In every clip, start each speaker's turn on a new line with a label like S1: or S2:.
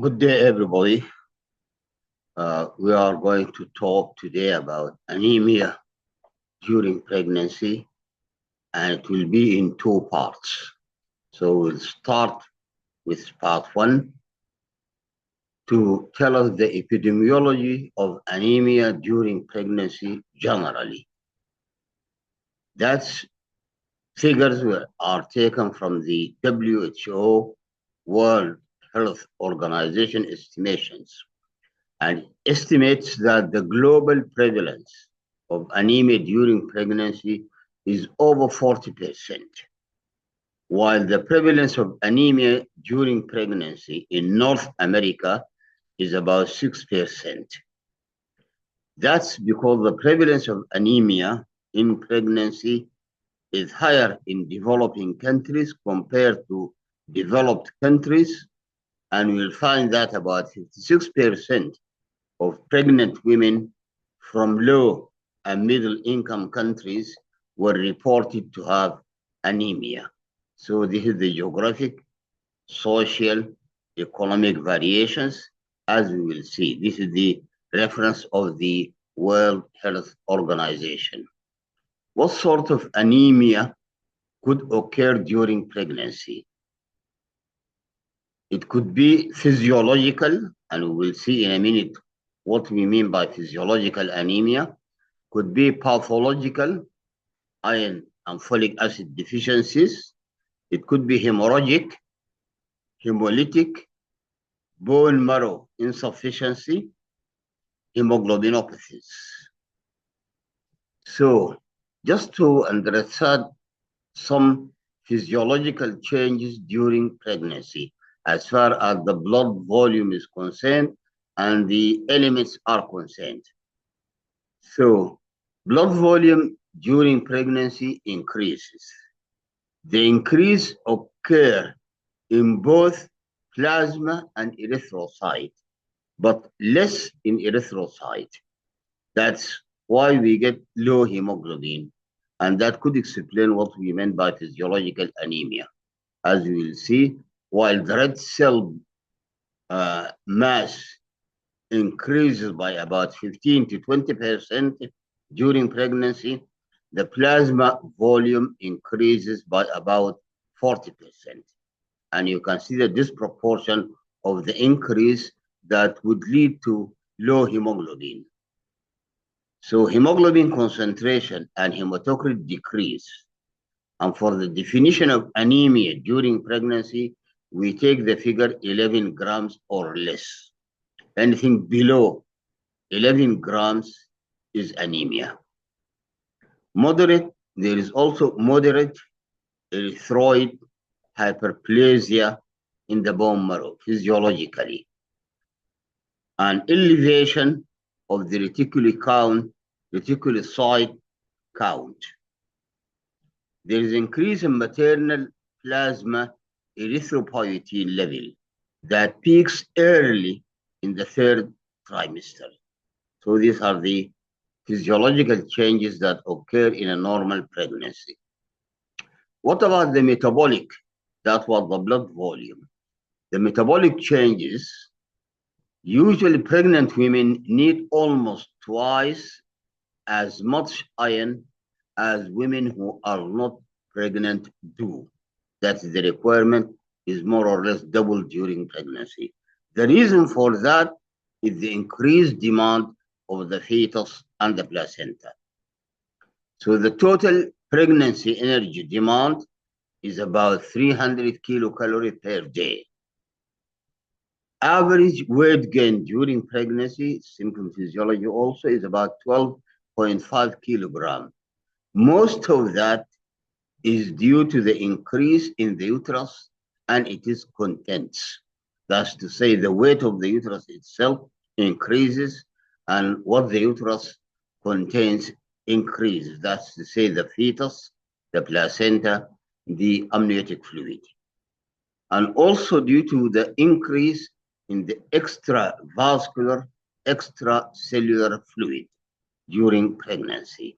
S1: Good day, everybody. We are going to talk today about anemia during pregnancy, and it will be in two parts. So we'll start with part one to tell us the epidemiology of anemia during pregnancy generally. That's figures are taken from the WHO World Health Organization estimations, and estimates that the global prevalence of anemia during pregnancy is over 40%, while the prevalence of anemia during pregnancy in North America is about 6%. That's because the prevalence of anemia in pregnancy is higher in developing countries compared to developed countries, and we'll find that about 56% of pregnant women from low and middle income countries were reported to have anemia. So this is the geographic, social, economic variations, as we will see. This is the reference of the World Health Organization. What sort of anemia could occur during pregnancy? It could be physiological, and we will see in a minute what we mean by physiological anemia. Could be pathological, iron and folic acid deficiencies. It could be hemorrhagic, hemolytic, bone marrow insufficiency, hemoglobinopathies. So just to understand some physiological changes during pregnancy as far as the blood volume is concerned and the elements are concerned. So blood volume during pregnancy increases. The increase occurs in both plasma and erythrocyte, but less in erythrocyte. That's why we get low hemoglobin, and that could explain what we meant by physiological anemia. As we will see, while the red cell mass increases by about 15 to 20% during pregnancy, the plasma volume increases by about 40%. And you can see the disproportion of the increase that would lead to low hemoglobin. So hemoglobin concentration and hematocrit decrease. And for the definition of anemia during pregnancy, we take the figure 11 grams or less. Anything below 11 grams is anemia. Moderate, there is also moderate erythroid hyperplasia in the bone marrow physiologically. An elevation of the reticulocyte count. There is increase in maternal plasma erythropoietin level that peaks early in the third trimester. So these are the physiological changes that occur in a normal pregnancy. What about the metabolic? That was the blood volume. The metabolic changes, usually pregnant women need almost twice as much iron as women who are not pregnant do. That's the requirement is more or less double during pregnancy. The reason for that is the increased demand of the fetus and the placenta. So the total pregnancy energy demand is about 300 kilocalories per day. Average weight gain during pregnancy, simple physiology also, is about 12.5 kilograms. Most of that is due to the increase in the uterus and its contents. That's to say, the weight of the uterus itself increases and what the uterus contains increases. That's to say, the fetus, the placenta, the amniotic fluid. And also due to the increase in the extravascular, extracellular fluid during pregnancy.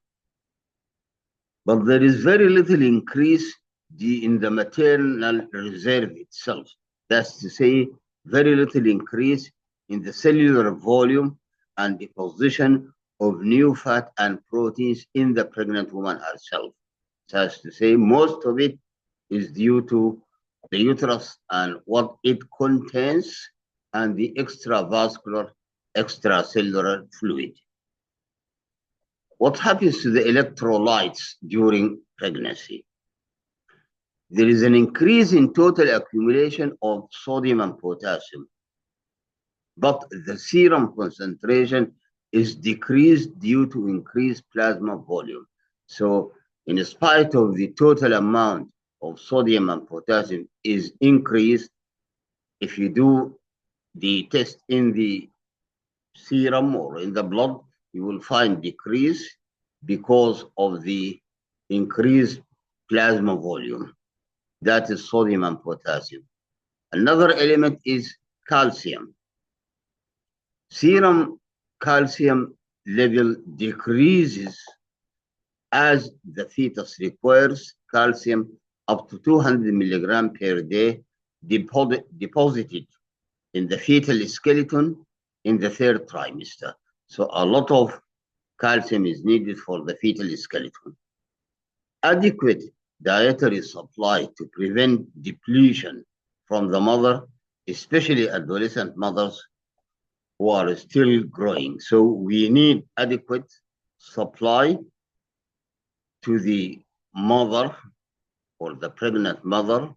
S1: But there is very little increase in the maternal reserve itself. That's to say, very little increase in the cellular volume and deposition of new fat and proteins in the pregnant woman herself. That's to say, most of it is due to the uterus and what it contains and the extravascular, extracellular fluid. What happens to the electrolytes during pregnancy? There is an increase in total accumulation of sodium and potassium, but the serum concentration is decreased due to increased plasma volume. So in spite of the total amount of sodium and potassium is increased, if you do the test in the serum or in the blood, you will find decrease because of the increased plasma volume. That is sodium and potassium. Another element is calcium. Serum calcium level decreases as the fetus requires calcium up to 200 milligram per day deposited in the fetal skeleton in the third trimester. So a lot of calcium is needed for the fetal skeleton. Adequate dietary supply to prevent depletion from the mother, especially adolescent mothers who are still growing. So we need adequate supply to the mother or the pregnant mother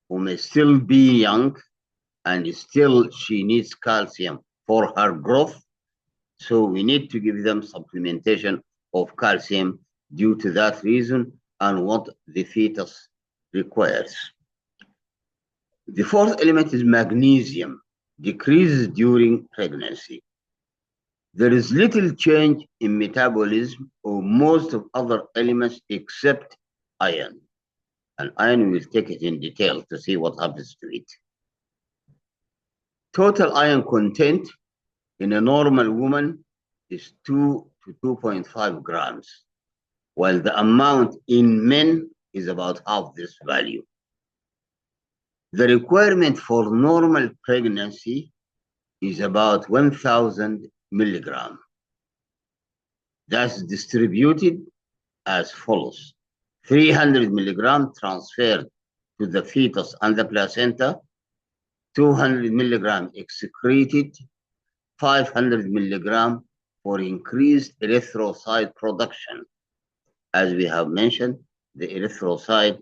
S1: who may still be young and still she needs calcium for her growth. So we need to give them supplementation of calcium due to that reason and what the fetus requires. The fourth element is magnesium, decreases during pregnancy. There is little change in metabolism of most of other elements except iron. And iron, we will take it in detail to see what happens to it. Total iron content in a normal woman is 2 to 2.5 grams, while the amount in men is about half this value. The requirement for normal pregnancy is about 1,000 milligram. That's distributed as follows: 300 milligram transferred to the fetus and the placenta, 200 milligram excreted, 500 milligram for increased erythrocyte production. As we have mentioned, the erythrocyte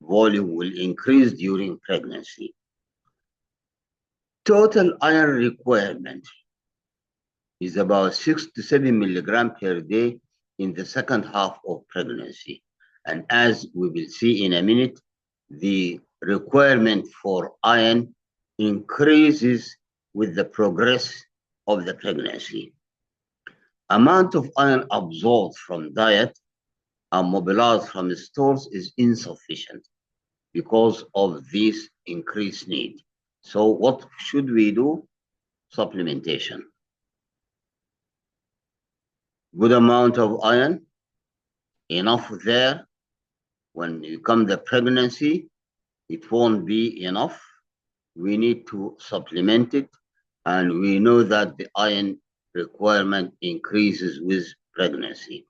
S1: volume will increase during pregnancy. Total iron requirement is about 6 to 7 milligram per day in the second half of pregnancy. And as we will see in a minute, the requirement for iron increases with the progress of the pregnancy. Amount of iron absorbed from diet and mobilized from the stores is insufficient because of this increased need. So what should we do? Supplementation. Good amount of iron, enough there. When you come the pregnancy, it won't be enough. We need to supplement it, and we know that the iron requirement increases with pregnancy.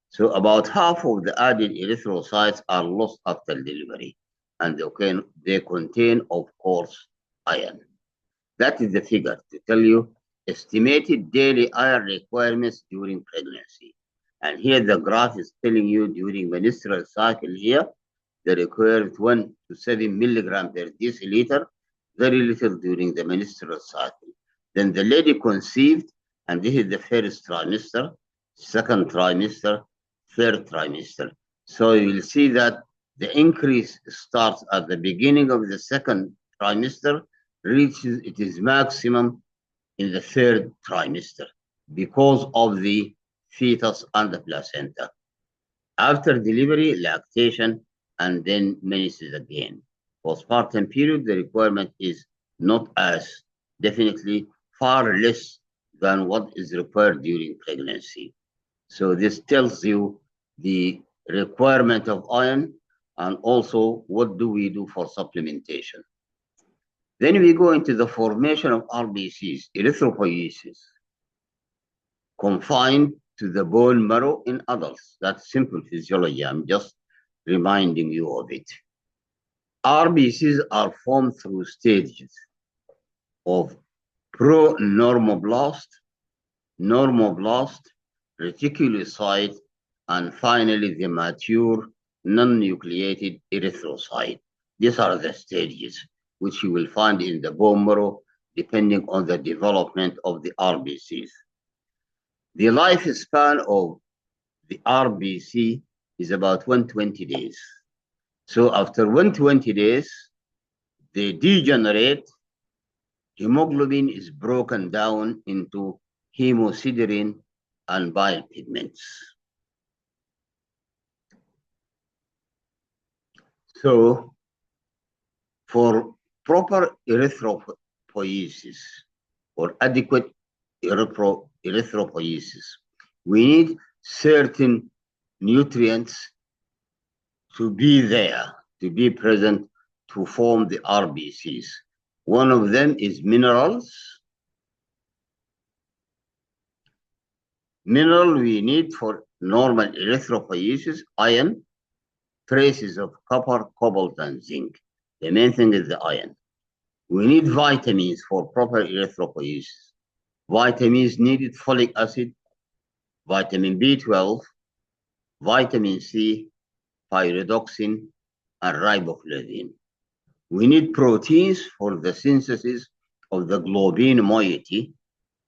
S1: So about half of the added erythrocytes are lost after delivery, and they contain, of course, iron. That is the figure to tell you estimated daily iron requirements during pregnancy. And here the graph is telling you during menstrual cycle here, the required 1 to 7 milligram per deciliter, very little during the menstrual cycle. Then the lady conceived, and this is the first trimester, second trimester, third trimester. So you will see that the increase starts at the beginning of the second trimester, reaches its maximum in the third trimester because of the fetus and the placenta. After delivery, lactation, and then menses again. Postpartum period, the requirement is not as definitely far less than what is required during pregnancy. So this tells you the requirement of iron and also what do we do for supplementation. Then we go into the formation of RBCs, erythropoiesis, confined to the bone marrow in adults. That's simple physiology. I'm just reminding you of it. RBCs are formed through stages of pro-normoblast, normoblast, reticulocyte, and finally the mature non-nucleated erythrocyte. These are the stages which you will find in the bone marrow depending on the development of the RBCs. The lifespan of the RBC is about 120 days. So after 120 days, they degenerate. Hemoglobin is broken down into hemosiderin and bile pigments. So for proper erythropoiesis or adequate erythropoiesis, we need certain nutrients to be there, to be present to form the RBCs. One of them is minerals. Mineral we need for normal erythropoiesis, iron, traces of copper, cobalt, and zinc. The main thing is the iron. We need vitamins for proper erythropoiesis. Vitamins needed folic acid, vitamin B12, vitamin C, pyridoxine, and riboflavin. We need proteins for the synthesis of the globin moiety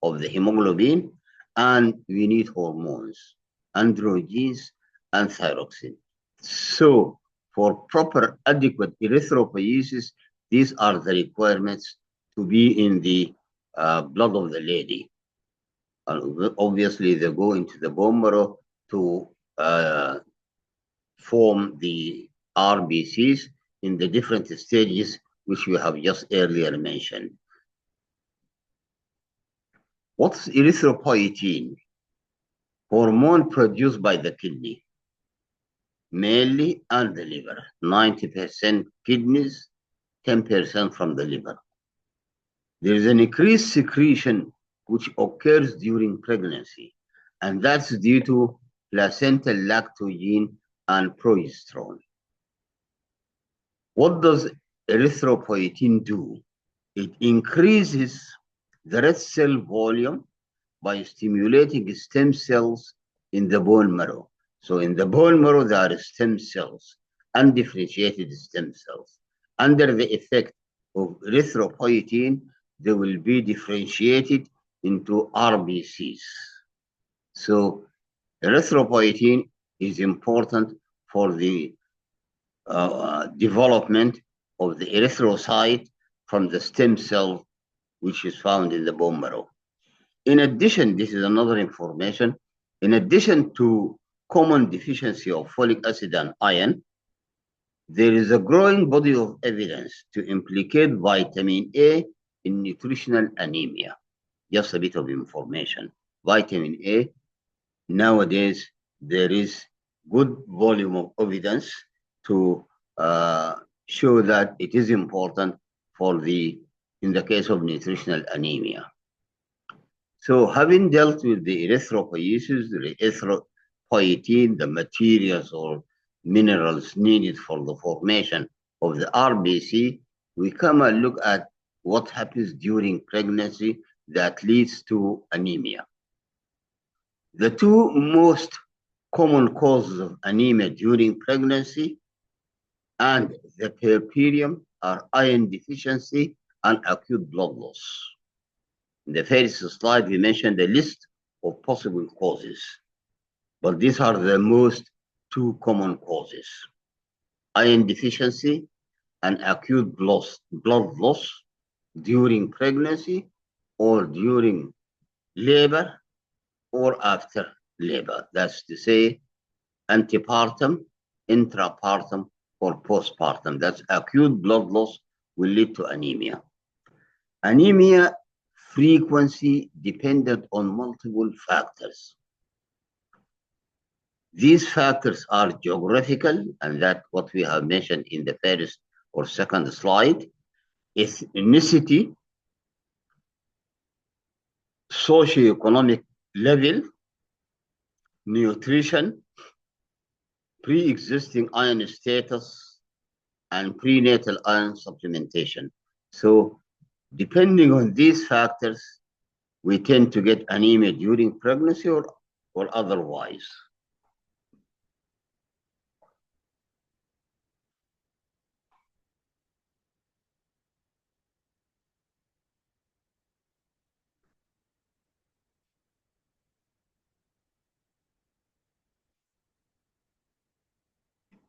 S1: of the hemoglobin, and we need hormones, androgens, and thyroxine. So for proper adequate erythropoiesis, these are the requirements to be in the blood of the lady. Obviously, they go into the bone marrow to form the RBCs in the different stages which we have just earlier mentioned. What's erythropoietin? Hormone produced by the kidney, mainly and the liver. 90% kidneys, 10% from the liver. There is an increased secretion which occurs during pregnancy, and that's due to placental lactogen and progesterone. What does erythropoietin do? It increases the red cell volume by stimulating stem cells in the bone marrow. So in the bone marrow, there are stem cells, undifferentiated stem cells. Under the effect of erythropoietin, they will be differentiated into RBCs. So erythropoietin is important for the development of the erythrocyte from the stem cell, which is found in the bone marrow. In addition, this is another information, in addition to common deficiency of folic acid and iron, there is a growing body of evidence to implicate vitamin A in nutritional anemia. Just a bit of information. Vitamin A, nowadays, there is good volume of evidence to show that it is important for in the case of nutritional anemia. So having dealt with the erythropoiesis, the erythropoietin, the materials or minerals needed for the formation of the RBC, we come and look at what happens during pregnancy that leads to anemia. The two most common causes of anemia during pregnancy and the puerperium are iron deficiency and acute blood loss. In the first slide, we mentioned a list of possible causes, but these are the most two common causes: iron deficiency and acute blood loss during pregnancy or during labor or after labor. That's to say, antepartum, intrapartum, or postpartum. That's acute blood loss will lead to anemia. Anemia frequency dependent on multiple factors. These factors are geographical, and that's what we have mentioned in the first or second slide. ethnicity, socioeconomic level, nutrition, pre-existing iron status, and prenatal iron supplementation. So depending on these factors, we tend to get anemia during pregnancy or otherwise.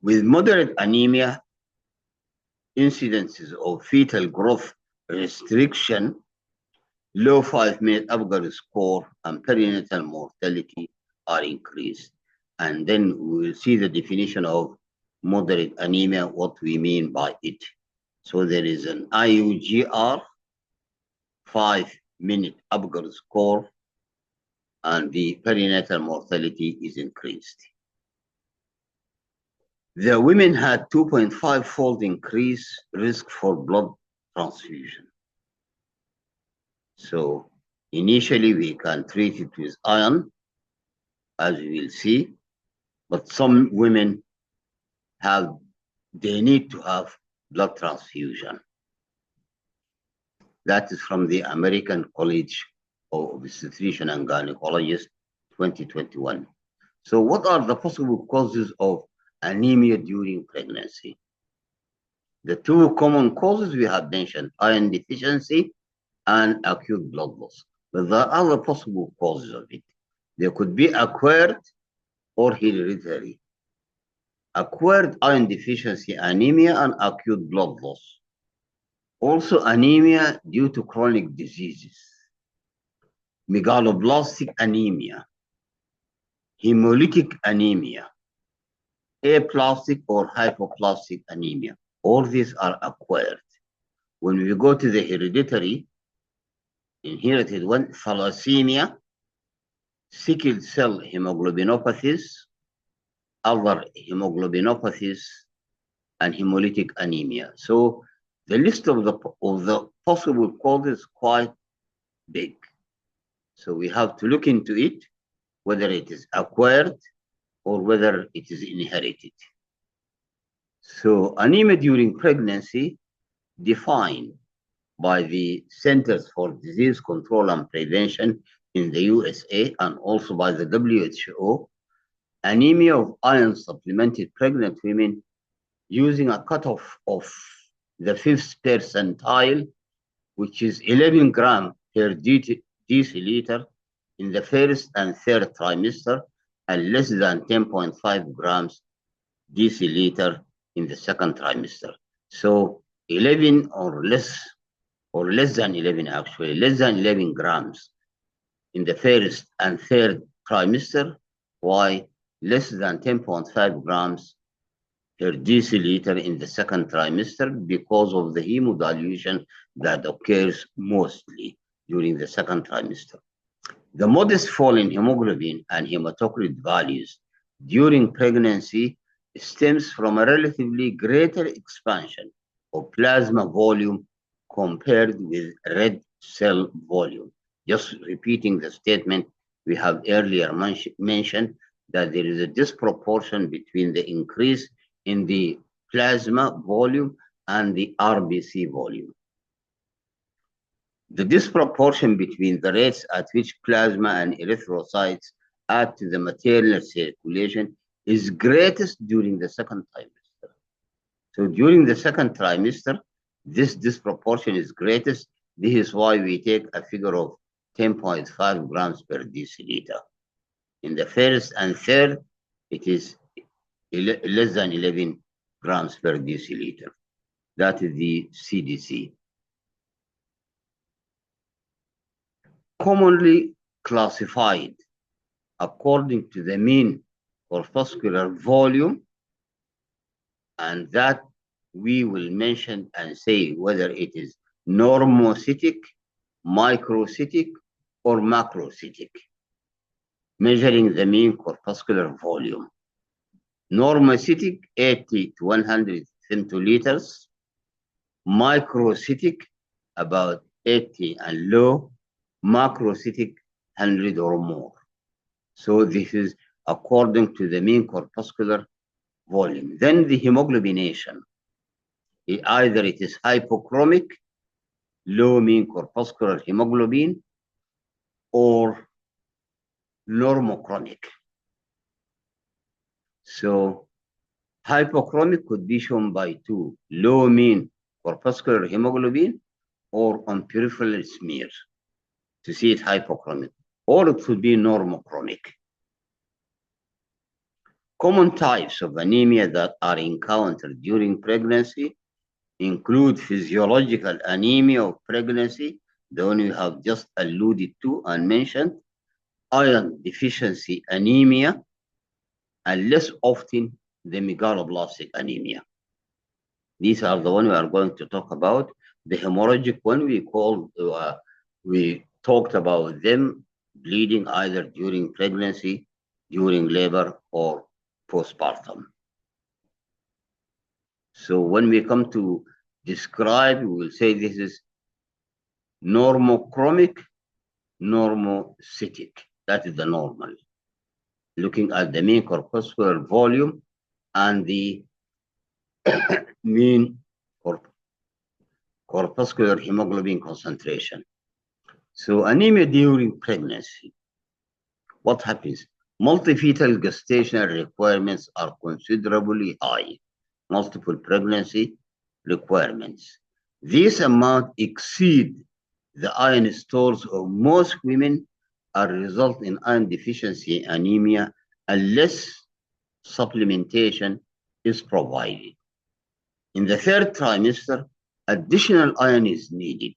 S1: With moderate anemia, incidences of fetal growth restriction, low 5-minute Apgar score, and perinatal mortality are increased. And then we will see the definition of moderate anemia, what we mean by it. So there is an IUGR, 5-minute Apgar score, and the perinatal mortality is increased. The women had 2.5-fold increase risk for blood transfusion. So initially we can treat it with iron, as we will see, but some women they need to have blood transfusion. That is from the American College of Obstetrician and Gynecologists, 2021. So what are the possible causes of anemia during pregnancy? The two common causes we have mentioned, iron deficiency and acute blood loss. But there are other possible causes of it. They could be acquired or hereditary. Acquired iron deficiency anemia and acute blood loss. Also anemia due to chronic diseases. Megaloblastic anemia, hemolytic anemia, aplastic or hypoplastic anemia. All these are acquired. When we go to the hereditary, inherited one, thalassemia, sickle cell hemoglobinopathies, other hemoglobinopathies, and hemolytic anemia. So the list of the possible causes is quite big. So we have to look into it, whether it is acquired or whether it is inherited. So anemia during pregnancy, defined by the Centers for Disease Control and Prevention in the USA and also by the WHO, anemia of iron supplemented pregnant women using a cutoff of the 5th percentile, which is 11 grams per deciliter in the first and third trimester and less than 10.5 grams deciliter in the second trimester. So 11 or less than 11 actually, less than 11 grams in the first and third trimester, while less than 10.5 grams per deciliter in the second trimester because of the hemodilution that occurs mostly during the second trimester. The modest fall in hemoglobin and hematocrit values during pregnancy stems from a relatively greater expansion of plasma volume compared with red cell volume. Just repeating the statement we have earlier mentioned, that there is a disproportion between the increase in the plasma volume and the RBC volume. The disproportion between the rates at which plasma and erythrocytes add to the maternal circulation is greatest during the second trimester. So during the second trimester, this disproportion is greatest. This is why we take a figure of 10.5 grams per deciliter. In the first and third, it is less than 11 grams per deciliter. That is the CDC. Commonly classified according to the mean corpuscular volume, and that we will mention and say whether it is normocytic, microcytic, or macrocytic, measuring the mean corpuscular volume. Normocytic, 80 to 100 femtoliters. microcytic about 80 and low macrocytic 100 or more. So this is according to the mean corpuscular volume. Then the hemoglobination, either it is hypochromic, low mean corpuscular hemoglobin, or normochromic. So hypochromic could be shown by two, low mean corpuscular hemoglobin or on peripheral smears to see it hypochromic, or it could be normochromic. Common types of anemia that are encountered during pregnancy include physiological anemia of pregnancy, the one we have just alluded to and mentioned, iron deficiency anemia, and less often the megaloblastic anemia. These are the one we are going to talk about. The hemorrhagic one we talked about them bleeding either during pregnancy, during labor, or postpartum. So when we come to describe, we will say this is normochromic, normocytic. That is the normal. Looking at the mean corpuscular volume and the mean corpuscular hemoglobin concentration. So anemia during pregnancy. What happens? Multifetal gestational requirements are considerably high. Multiple pregnancy requirements. This amount exceed the iron stores of most women and result in iron deficiency anemia unless supplementation is provided. In the third trimester, additional iron is needed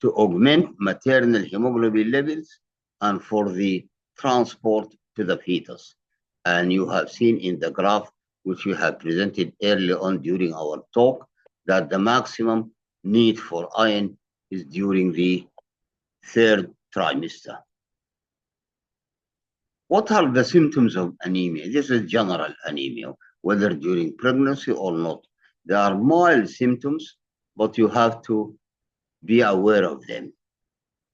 S1: to augment maternal hemoglobin levels and for the transport to the fetus. And you have seen in the graph, which we have presented earlier on during our talk, that the maximum need for iron is during the third trimester. What are the symptoms of anemia? This is general anemia, whether during pregnancy or not. There are mild symptoms, but you have to be aware of them.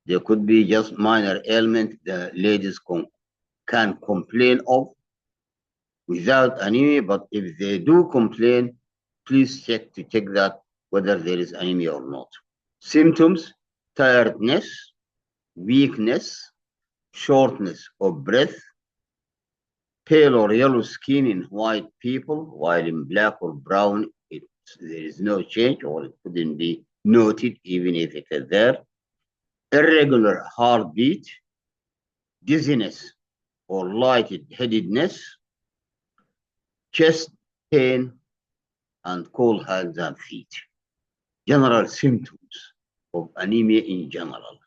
S1: There could be just minor ailment the ladies can complain of without anemia, but if they do complain, please check that whether there is anemia or not. Symptoms: tiredness, weakness, shortness of breath, pale or yellow skin in white people, while in black or brown, there is no change or it couldn't be noted even if it is there. Irregular heartbeat, dizziness or lightheadedness, chest pain, and cold hands and feet. General symptoms of anemia in general.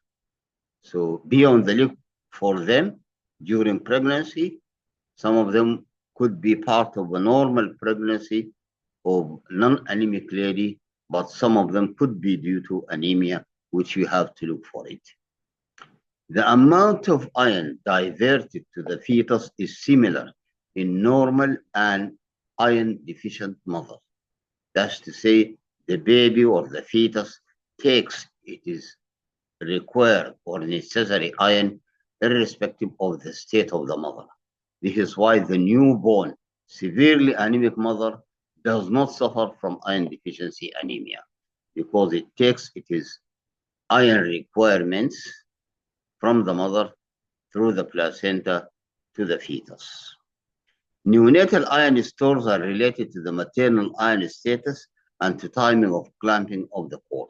S1: So be on the look for them during pregnancy. Some of them could be part of a normal pregnancy of non-anemic lady, but some of them could be due to anemia, which you have to look for it. The amount of iron diverted to the fetus is similar in normal and iron deficient mother. That's to say, the baby or the fetus takes it is required or necessary iron irrespective of the state of the mother. This is why the newborn, severely anemic mother does not suffer from iron deficiency anemia because it takes its iron requirements from the mother through the placenta to the fetus. Neonatal iron stores are related to the maternal iron status and to timing of clamping of the cord.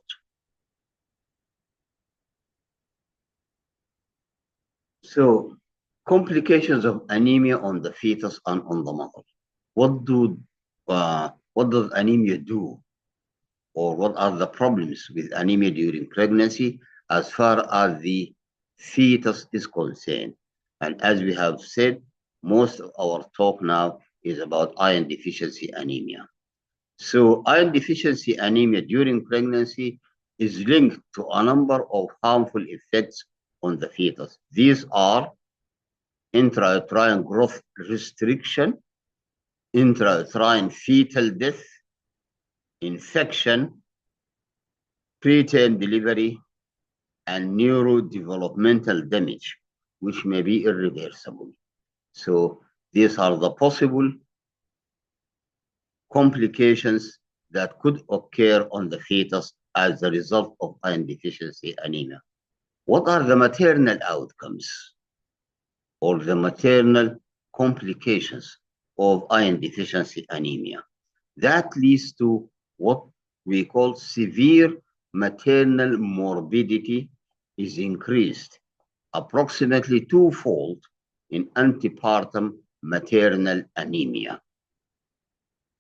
S1: So, complications of anemia on the fetus and on the mother. What does anemia do, or what are the problems with anemia during pregnancy as far as the fetus is concerned? And as we have said, most of our talk now is about iron deficiency anemia. So iron deficiency anemia during pregnancy is linked to a number of harmful effects on the fetus. These are intrauterine growth restriction, intrauterine fetal death, infection, preterm delivery, and neurodevelopmental damage, which may be irreversible. So these are the possible complications that could occur on the fetus as a result of iron deficiency anemia. What are the maternal outcomes or the maternal complications of iron deficiency anemia? That leads to what we call severe maternal morbidity is increased approximately twofold in antepartum maternal anemia.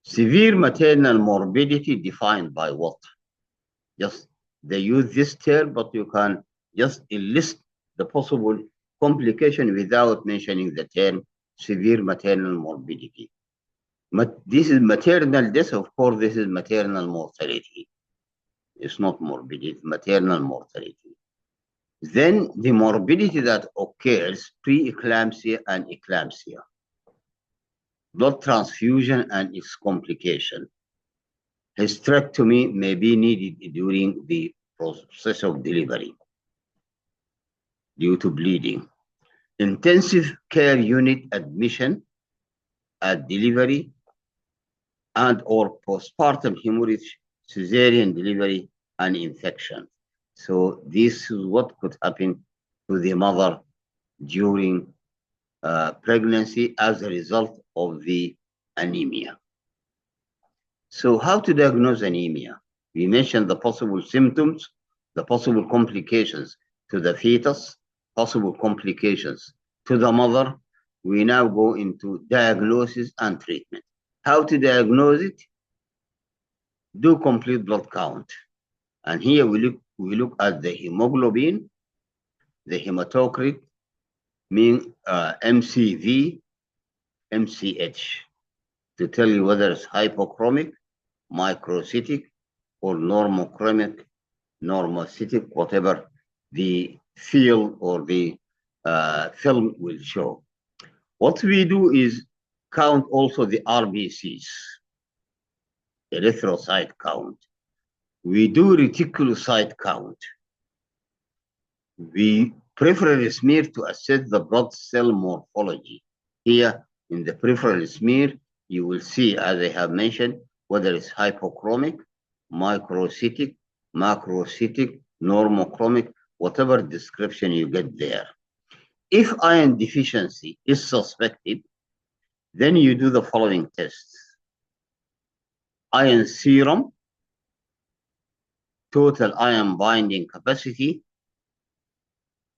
S1: Severe maternal morbidity defined by what? Just they use this term, but you can just enlist the possible complication without mentioning the term severe maternal morbidity. This is maternal death, of course, this is maternal mortality. It's not morbidity, it's maternal mortality. Then the morbidity that occurs pre-eclampsia and eclampsia, blood transfusion and its complication. Hysterectomy may be needed during the process of delivery due to bleeding. Intensive care unit admission at delivery and or postpartum hemorrhage, cesarean delivery, and infection. So this is what could happen to the mother during pregnancy as a result of the anemia. So how to diagnose anemia? We mentioned the possible symptoms, the possible complications to the fetus, possible complications to the mother. We now go into diagnosis and treatment. How to diagnose it? Do complete blood count. And here we look at the hemoglobin, the hematocrit, mean MCV, MCH, to tell you whether it's hypochromic, microcytic, or normochromic, normocytic, whatever the field or the film will show. What we do is count also the RBCs, erythrocyte count. We do reticulocyte count. We peripheral smear to assess the blood cell morphology. Here in the peripheral smear, you will see, as I have mentioned, whether it's hypochromic, microcytic, macrocytic, normochromic, whatever description you get there. If iron deficiency is suspected, then you do the following tests. Iron serum, total iron binding capacity,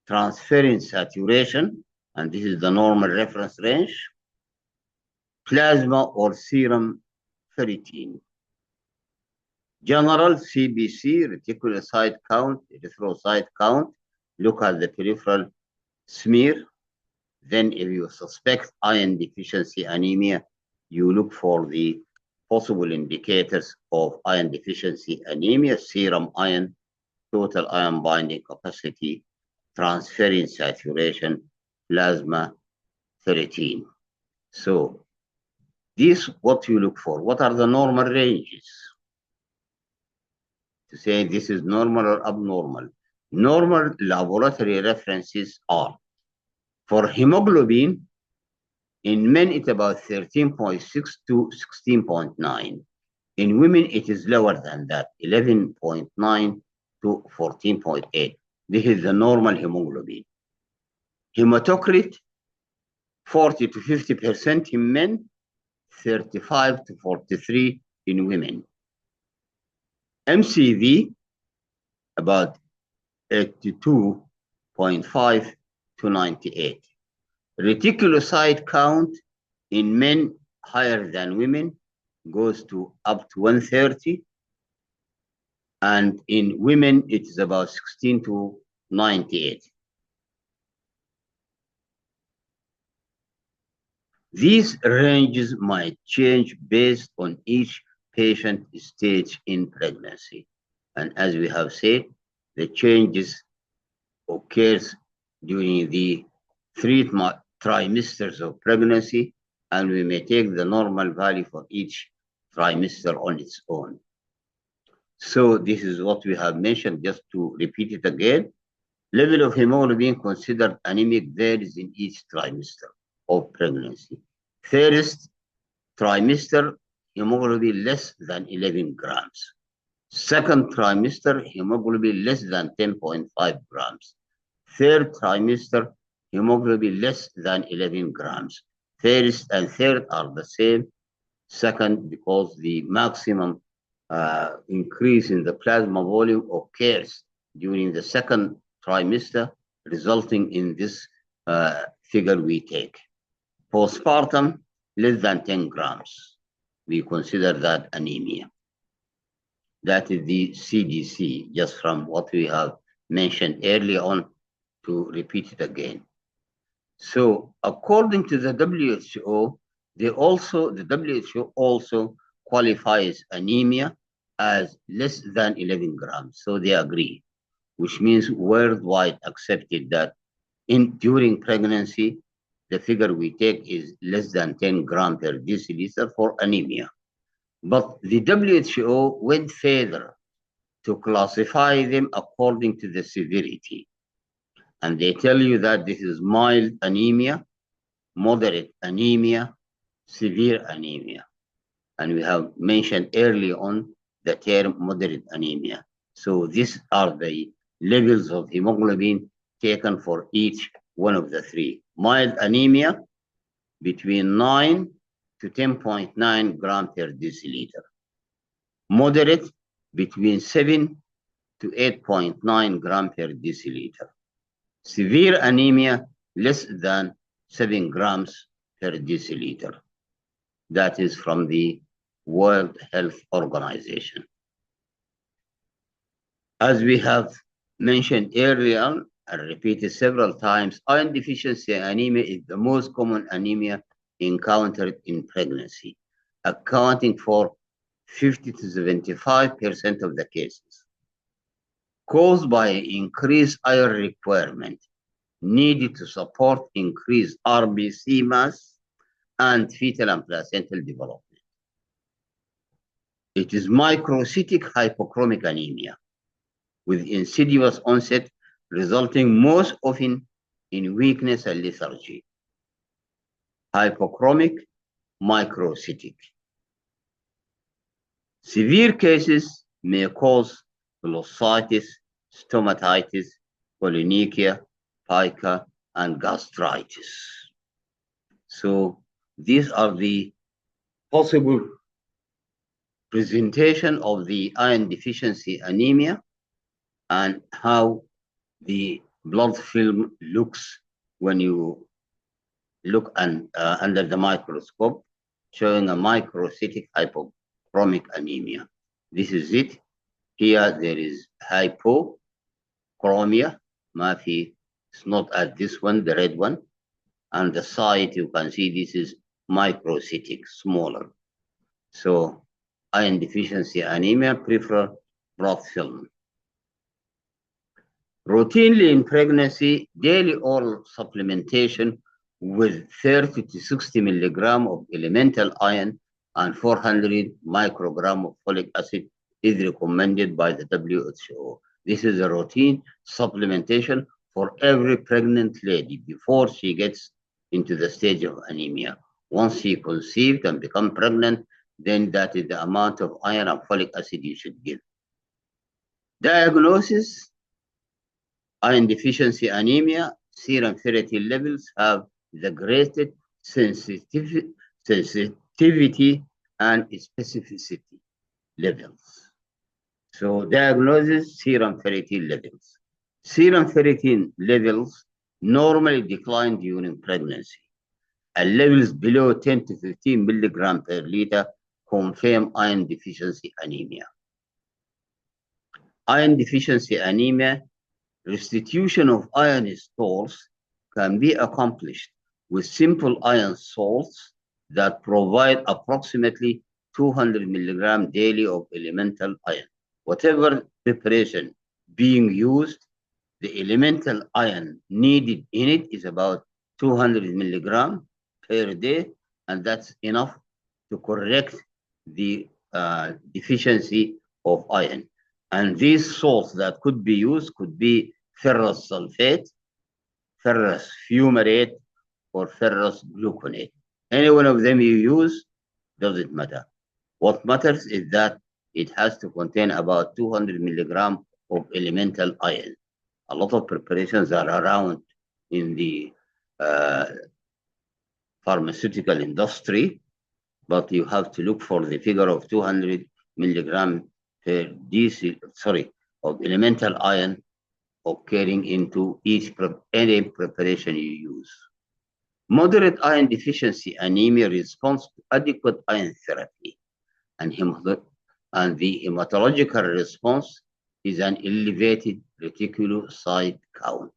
S1: transferrin saturation, and this is the normal reference range, plasma or serum ferritin. General CBC, reticulocyte count, erythrocyte count, look at the peripheral smear. Then if you suspect iron deficiency anemia, you look for the possible indicators of iron deficiency anemia, serum iron, total iron binding capacity, transferrin saturation, plasma ferritin. So this what you look for. What are the normal ranges? To say this is normal or abnormal. Normal laboratory references are for hemoglobin, in men it's about 13.6 to 16.9. In women it is lower than that, 11.9 to 14.8. This is the normal hemoglobin. Hematocrit, 40 to 50% in men, 35 to 43 in women. MCV, about 82.5 to 98. Reticulocyte count in men higher than women goes to up to 130, and in women it is about 16 to 98. These ranges might change based on each patient stage in pregnancy. And as we have said, the changes occurs during the 3 trimesters of pregnancy, and we may take the normal value for each trimester on its own. So this is what we have mentioned, just to repeat it again. Level of hemoglobin considered anemic varies in each trimester of pregnancy. First trimester, hemoglobin less than 11 grams. Second trimester, hemoglobin less than 10.5 grams. Third trimester, hemoglobin less than 11 grams. First and third are the same. Second, because the maximum increase in the plasma volume occurs during the second trimester, resulting in this figure we take. Postpartum, less than 10 grams. We consider that anemia. That is the CDC, just from what we have mentioned earlier on, to repeat it again. So according to the WHO, the WHO also qualifies anemia as less than 11 grams. So they agree, which means worldwide accepted that during pregnancy, the figure we take is less than 10 grams per deciliter for anemia. But the WHO went further to classify them according to the severity. And they tell you that this is mild anemia, moderate anemia, severe anemia. And we have mentioned early on the term moderate anemia. So these are the levels of hemoglobin taken for each one of the three. Mild anemia, between 9 to 10.9 grams per deciliter. Moderate, between 7 to 8.9 grams per deciliter. Severe anemia, less than 7 grams per deciliter. That is from the World Health Organization. As we have mentioned earlier and repeated several times, iron deficiency anemia is the most common anemia encountered in pregnancy, accounting for 50 to 75% of the cases, caused by increased iron requirement needed to support increased RBC mass and fetal and placental development. It is microcytic hypochromic anemia with insidious onset, resulting most often in weakness and lethargy. Hypochromic, microcytic. Severe cases may cause glossitis, stomatitis, polynychia, pica, and gastritis. So these are the possible presentation of the iron deficiency anemia and how the blood film looks when you look under the microscope, showing a microcytic hypochromic anemia. This is it. Here there is hypochromia, it's not at this one, the red one. And the side, you can see this is microcytic, smaller. So iron deficiency anemia, peripheral blood film. Routinely in pregnancy, daily oral supplementation with 30 to 60 milligram of elemental iron and 400 microgram of folic acid is recommended by the WHO. This is a routine supplementation for every pregnant lady before she gets into the stage of anemia. Once she conceived and become pregnant, then that is the amount of iron and folic acid you should give. Diagnosis: iron deficiency anemia, serum ferritin levels have the greatest sensitivity and specificity levels. So diagnosis: serum ferritin levels. Serum ferritin levels normally decline during pregnancy, and levels below 10 to 15 milligram per liter confirm iron deficiency anemia. Iron deficiency anemia, restitution of iron stores can be accomplished with simple iron salts that provide approximately 200 milligram daily of elemental iron. Whatever preparation being used, the elemental iron needed in it is about 200 milligram per day, and that's enough to correct the deficiency of iron. And these salts that could be used could be ferrous sulfate, ferrous fumarate, or ferrous gluconate. Any one of them you use doesn't matter. What matters is that it has to contain about 200 milligrams of elemental iron. A lot of preparations are around in the uh, pharmaceutical industry, but you have to look for the figure of 200 milligram per dc, sorry, of elemental iron occurring into any preparation you use. Moderate iron deficiency anemia responds to adequate iron therapy, and, and the hematological response is an elevated reticulocyte count.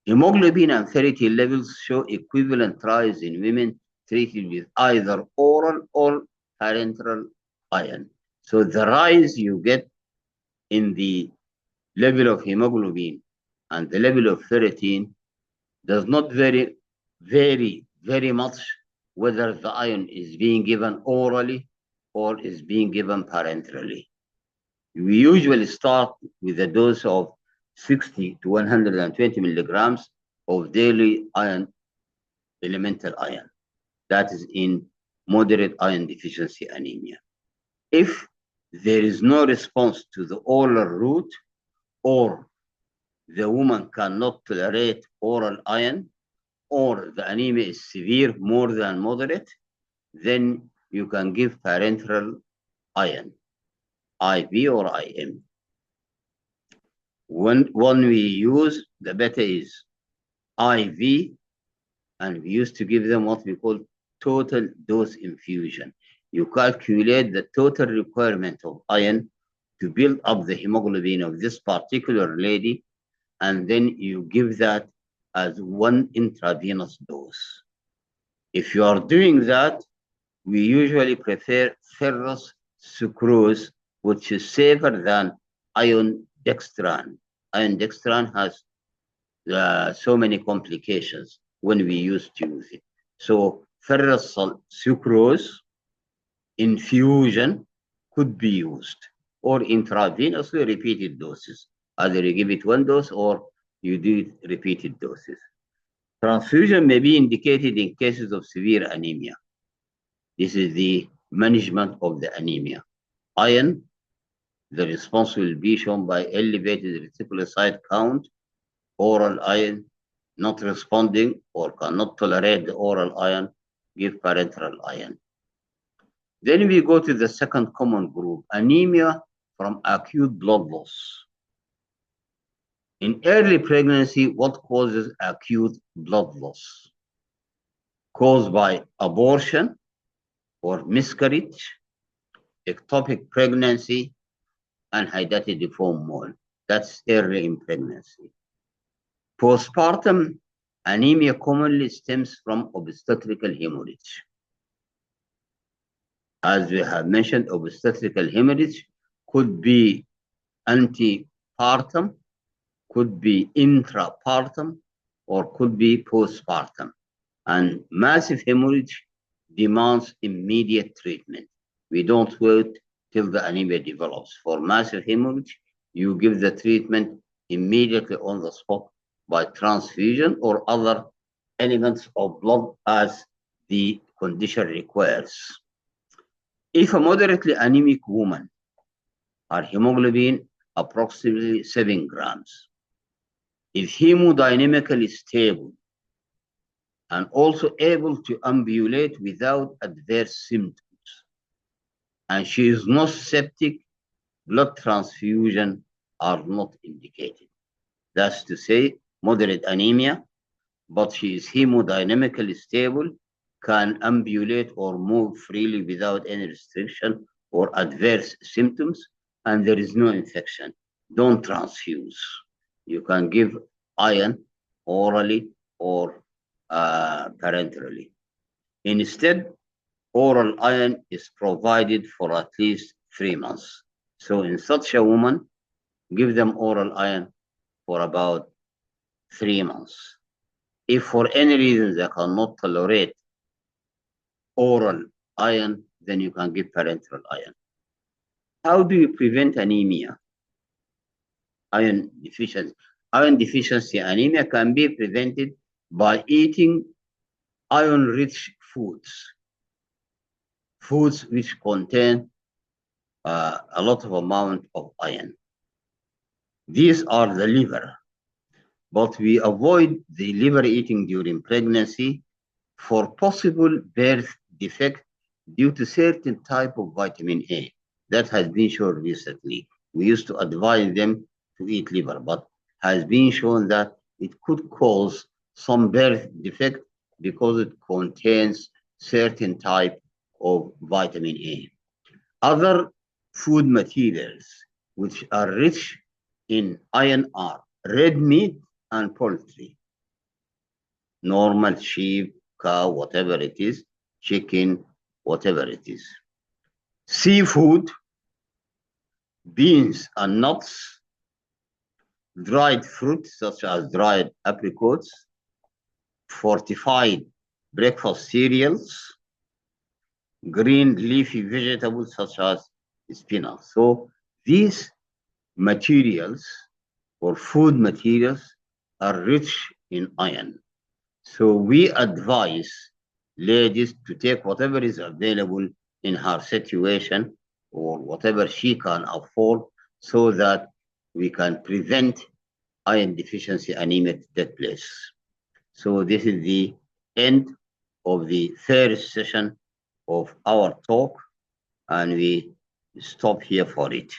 S1: Hemoglobin and ferritin levels show equivalent rise in women treated with either oral or parenteral iron. So the rise you get in the level of hemoglobin and the level of ferritin does not vary very much whether the iron is being given orally or is being given parenterally. We usually start with a dose of 60 to 120 milligrams of daily iron, elemental iron. That is in moderate iron deficiency anemia. If there is no response to the oral route, or the woman cannot tolerate oral iron, or the anemia is severe, more than moderate, then you can give parenteral iron, IV or IM. When we use, the better is IV, and we used to give them what we call total dose infusion. You calculate the total requirement of iron to build up the hemoglobin of this particular lady, and then you give that as one intravenous dose. If you are doing that, we usually prefer ferrous sucrose, which is safer than iron dextran. Iron dextran has so many complications when we used to use it. So ferrous sucrose infusion could be used, or intravenously repeated doses. Either you give it one dose or you do it repeated doses. Transfusion may be indicated in cases of severe anemia. This is the management of the anemia. Iron, the response will be shown by elevated reticulocyte count. Oral iron, not responding or cannot tolerate the oral iron, give parenteral iron. Then we go to the second common group, anemia from acute blood loss. In early pregnancy, what causes acute blood loss? Caused by abortion or miscarriage, ectopic pregnancy, and hydatidiform mole. That's early in pregnancy. Postpartum anemia commonly stems from obstetrical hemorrhage. As we have mentioned, obstetrical hemorrhage could be antepartum, could be intrapartum, or could be postpartum. And massive hemorrhage demands immediate treatment. We don't wait till the anemia develops. For massive hemorrhage, you give the treatment immediately on the spot by transfusion or other elements of blood as the condition requires. If a moderately anemic woman, her hemoglobin approximately 7 grams, is hemodynamically stable and also able to ambulate without adverse symptoms, and she is not septic, blood transfusion are not indicated. That's to say, moderate anemia, but she is hemodynamically stable, can ambulate or move freely without any restriction or adverse symptoms, and there is no infection. Don't transfuse. You can give iron orally or parenterally. Instead, oral iron is provided for at least 3 months. So in such a woman, give them oral iron for about 3 months. If for any reason they cannot tolerate oral iron, then you can give parenteral iron. How do you prevent anemia? Iron deficiency. Iron deficiency anemia can be prevented by eating iron-rich foods which contain a lot of amount of iron. These are the liver, but we avoid the liver eating during pregnancy for possible birth defect due to certain type of vitamin A that has been shown recently. We used to advise them to eat liver, but has been shown that it could cause some birth defect because it contains certain type of vitamin A. Other food materials which are rich in iron are red meat and poultry, normal sheep, cow, whatever it is, chicken, whatever it is. Seafood, beans and nuts, dried fruit such as dried apricots, fortified breakfast cereals, green leafy vegetables such as spinach. So these materials or food materials are rich in iron. So we advise ladies to take whatever is available in her situation or whatever she can afford so that we can prevent iron deficiency anemia to take place. So this is the end of the third session of our talk and we stop here for it.